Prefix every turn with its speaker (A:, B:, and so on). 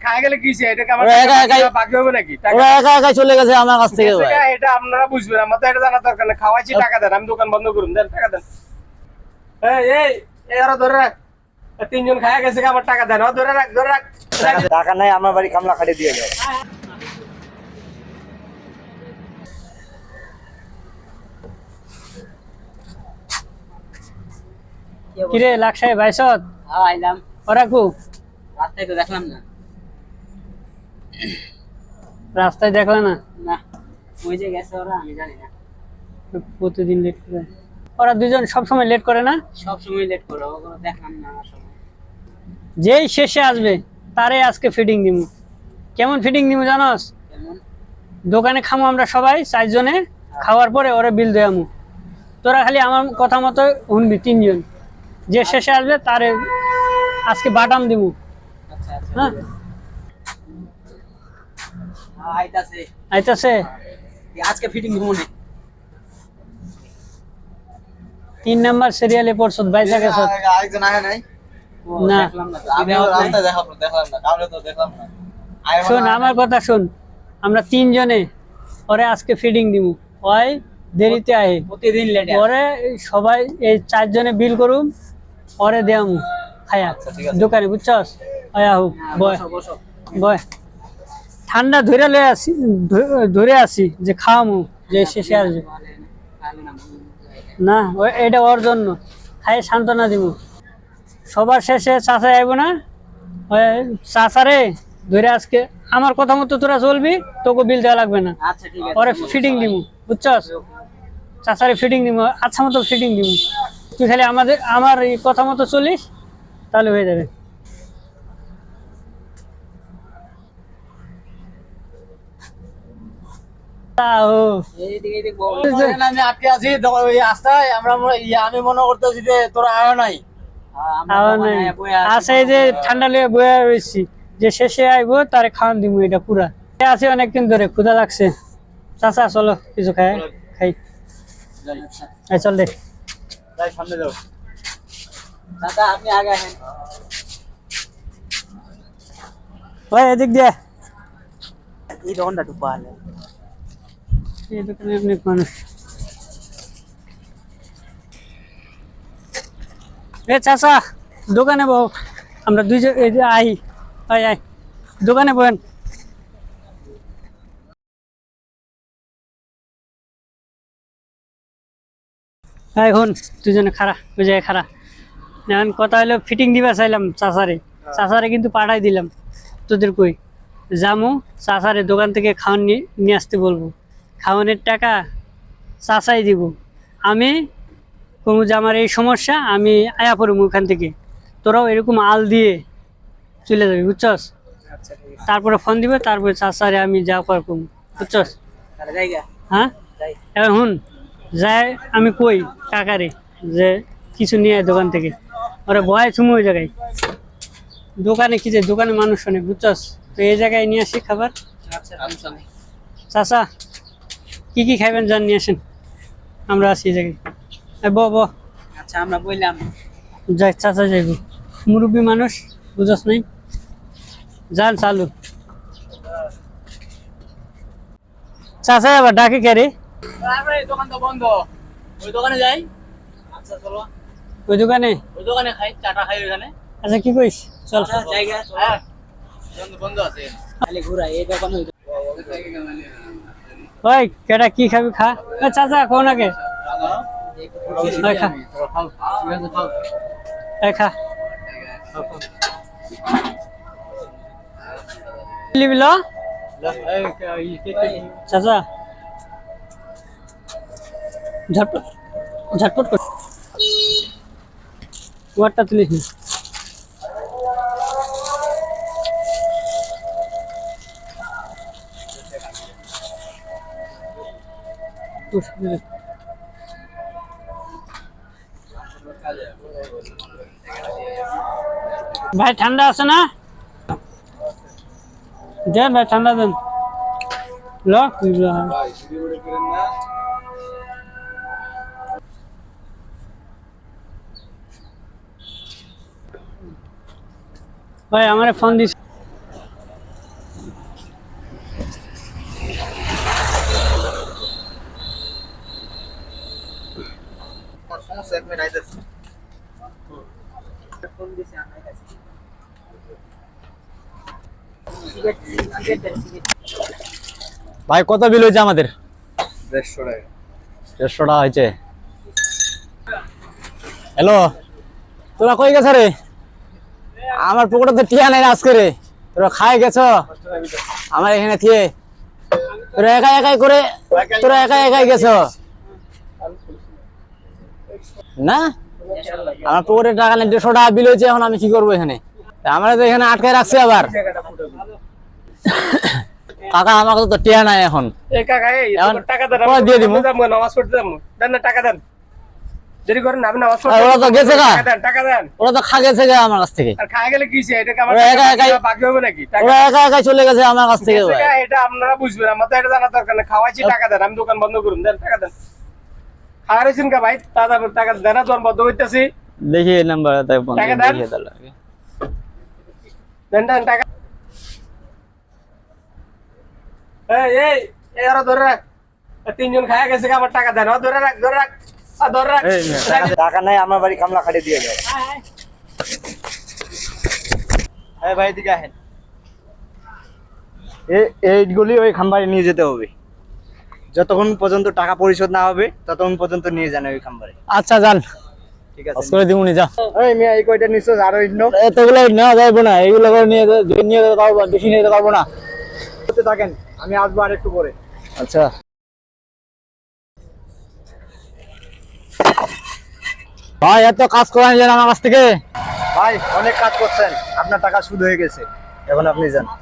A: খায় গেলে কি এটা আমার বাকি হবে নাকি?
B: ওরা একা একা চলে গেছে আমার কাছ থেকে ভাই।
A: এটা আপনারা বুঝবেন, আমার তো এটা জানা দরকার না। খাওয়াইছি, টাকা দেন, আমি দোকান বন্ধ করুন, দেন টাকা দেন। এই আরো ধরে রাখ, তিনজন খায় গেছে, আমার টাকা দেন, ধরে রাখ ধরে রাখ।
B: টাকা নাই, আমার বাড়ি কামলা খাটে দিয়ে যায়।
C: কিরে লাকসাই ভাইসত?
D: হ্যাঁ আইলাম।
C: ওরা কু
D: রাস্তায় তো দেখলাম না।
C: রাস্তায় দেখলে না?
D: না, ওই যে গেছে ওরা, আমি জানি না।
C: প্রতিদিন লেট করে। ওরা দুজন সবসময় লেট করে না?
D: সব সময় লেট করে, ওগুলো দেখলাম না আমার সময়।
C: যেই শেষে আসবে তারে আজকে ফিডিং দিমু। কেমন ফিডিং দিমু জানোস?
D: কেমন?
C: দোকানে খামু আমরা সবাই 4 জনে, খাওয়ার পরে ওরে বিল দেয়ামু। তোরা খালি আমার কথা মতো শুনবি, 3 জন। যে শেষে আসবে তারে আজকে বাটাম দিমু।
D: আচ্ছা আচ্ছা।
C: হ্যাঁ
D: আইতাছে।
C: আইতাছে।
D: আজকে ফিটিং দিব না।
C: 3 নাম্বার সিরিয়ালে পড়ছত, বাইসা গেছ।
B: আরেকজন আয় নাই?
C: না,
D: দেখলাম না।
B: আমি রাস্তায় দেখলাম না, কামলে তো দেখলাম না।
C: শোন আমার কথা শোন, আমরা 3 জনে ওরে আজকে ফিডিং দিমু। ওই দেরিতে আহে,
D: প্রতিদিন লেট।
C: পরে সবাই এই 4 জনে বিল করুম, পরে দেয়ামু খায়া দোকানে, বুঝছস? আয়া হু বয়
D: বসো।
C: বয়। ঠান্ডা ধরে লয়ে আসি, ধরে আসি যে খাওয়ামু, যে শেষে আসবে না। এটা ওর জন্য খাই সান্ত্বনা দিব। সবার শেষে চাচা আইব না, চাচারে ধরে আজকে আমার কথা মতো তোরা চলবি, তোকে বিল দেওয়া লাগবে না।
D: আচ্ছা ঠিক আছে।
C: পরে ফিটিং দিমু, বুঝছস? চাচারে ফিটিং দিমু, আচ্ছা মতো ফিটিং দিমু। তুই খালি আমার এই কথা মতো চলিস, তাহলে হয়ে যাবে।
D: এইদিকে দেখবো।
B: আমি আটকে আছি ওই রাস্তায়, আমি মনে করতেছি যে তোরা আয় নাই।
C: আছে যে ঠান্ডা লিয়ে বয়ে রয়েছি, যে শেষে আইবো তারে খাওয়ান দিমু। এটা পুরা আছে অনেকদিন ধরে, ক্ষুধা লাগছে। চাচা চলো কিছু খাই। চল দেখ,
B: যাই সামনে যাও।
D: দাদা আপনি আগে আসেন।
C: ভাই এদিক দিয়ে।
D: এই দোকানটা একটু পারলে।
C: এই দোকানে অনেক মানুষ। এ চাচা দোকানে বউ, আমরা দুইজন এই যে আই আই দোকানে বহেন। এখন দুজনে খারা, ওই জায়গায় খারা। এখন কথা হলো ফিটিং দিবা চাইলাম চাচারে কিন্তু পাঠাই দিলাম। তোদের কই জামু, চাচারে দোকান থেকে খাওয়ান নিয়ে আসতে বলবো। খাওয়ানোর টাকা চাচাই দিব। আমি কমু যে আমার এই সমস্যা, আমি আয়া পড়বো ওখান থেকে। তোরাও এরকম আল দিয়ে চলে যাবি, বুঝছস? তারপরে ফোন দিবে, তারপরে চাচারে আমি যা পারবো, বুঝছস? হ্যাঁ এখন শুন, যাই আমি কই কাকারে যে কিছু নিয়ে আয় দোকান থেকে। ওরা ভয় চুমু ওই জায়গায় দোকানে, কি যে দোকানে মানুষ অনেক, বুঝছস? তো এই জায়গায় নিয়ে আসি খাবার। চাচা কি কি খাইবেন যান নিয়ে আসেন, আমরা আছি এই জায়গায়। ব
D: আচ্ছা আমরা বললাম
C: যাই, চাচা যাইব, মুরব্বী মানুষ, বুঝছস নাই? যান চালু। চাচা আবার ডাকে কে রে?
D: দোকান তো বন্ধ, ওই দোকানে যাই। আচ্ছা চলো
C: ওই দোকানে
D: খাই, চাটা খাই ওখানে।
C: আচ্ছা কি কইস, চল।
D: জায়গা বন্ধ আছে, খালি ঘুরা এই দোকানে।
C: ওই কেটা কি খাবি খা। চাচা কোন আগে খা, খা লিবিল চাচা, ঝটপট ঝটপট কর, ওয়ারটা তুলিস না। ভাই ঠান্ডা আছে না? দেন ভাই ঠান্ডা দেন। ভাই আমার ফোন দিস।
B: সমস্যা, 1 মিনিট আইতেছে।
E: ভাই কত বিল হয়েছে আমাদের?
B: 150 টাকা।
E: 150 টাকা হয়েছে। হ্যালো, তোরা কই গেছ রে? আমার পুকুরে তো টিয়া নাই আজকে রে। তোরা খাই গেছ আমার এখানে থেকে? তোরা একাই গেছ না? আমার পুকুরে টাকা নেই, 150 টাকা বিল হয়েছে। এখন আমি কি করবো এখানে? আমরা তো এখানে আটকায় রাখছি আবার। কাকা আমাকে তো টিয়া নাই এখন।
A: এই কাকা এই
E: এখন
A: টাকা দেন,
E: কয় দিয়ে দিমু?
A: আমি নামাজ পড়তে যাবো, দেন না টাকা দেন, দেরি করেন না, আমি নামাজ
E: আর ওরা তো গেছে গা।
A: টাকা দেন।
E: ওরা তো খা গেছে গা আমার কাছ থেকে।
A: আর খায় গেলে কি হইছে? এটা কি আমার
E: ওরা
A: বাকি হবে নাকি? টাকা
E: ওরা একাই চলে গেছে আমার কাছ থেকে ভাই।
A: এটা আপনারা বুঝবেন, আমার তো এটা জানা দরকার না। খাওয়াইছি, টাকা দেন, আমি দোকান বন্ধ করুন, দেন টাকা দেন। খাওয়া রয়েছেন কা ভাই? দাদা টাকা দেন, দোকান বন্ধ করতেছি।
E: দেখি এই নাম্বার
A: টাকা দেন। দেন দেন টাকা। এই আরো ধরে রাখ, 3 জন খায়া গেছে গা, আমার টাকা দেন। ধরে রাখ, ধরে রাখ, ধরে রাখ।
B: টাকা নাই, আমার বাড়ি কামলা খাটে দিয়ে যাও। এই ভাই এদিকে আসেন। এইগুলি ওই খাম্বারে নিয়ে যেতে হবে। যতক্ষণ পর্যন্ত টাকা পরিশোধ না হবে ততক্ষণ পর্যন্ত নিয়ে যান ওই খাম্বারে।
E: আচ্ছা যান,
B: ঠিক
E: আজ
B: আছে।
E: করে দিমুনি যা।
B: এই মিয়া, এই কয়টা নিছস আর অন্য
E: এতগুলো নেওয়া যাবে না, এইগুলো করে নিয়ে যেতে পারবো, বেশি নিয়ে যেতে পারবো না।
B: করতে থাকেন, আমি আসবো আর একটু পরে।
E: আচ্ছা ভাই, এত কাজ করেন যেন আমার কাছ থেকে।
B: ভাই অনেক কাজ করছেন, আপনার টাকা সুদ হয়ে গেছে, এখন আপনি যান।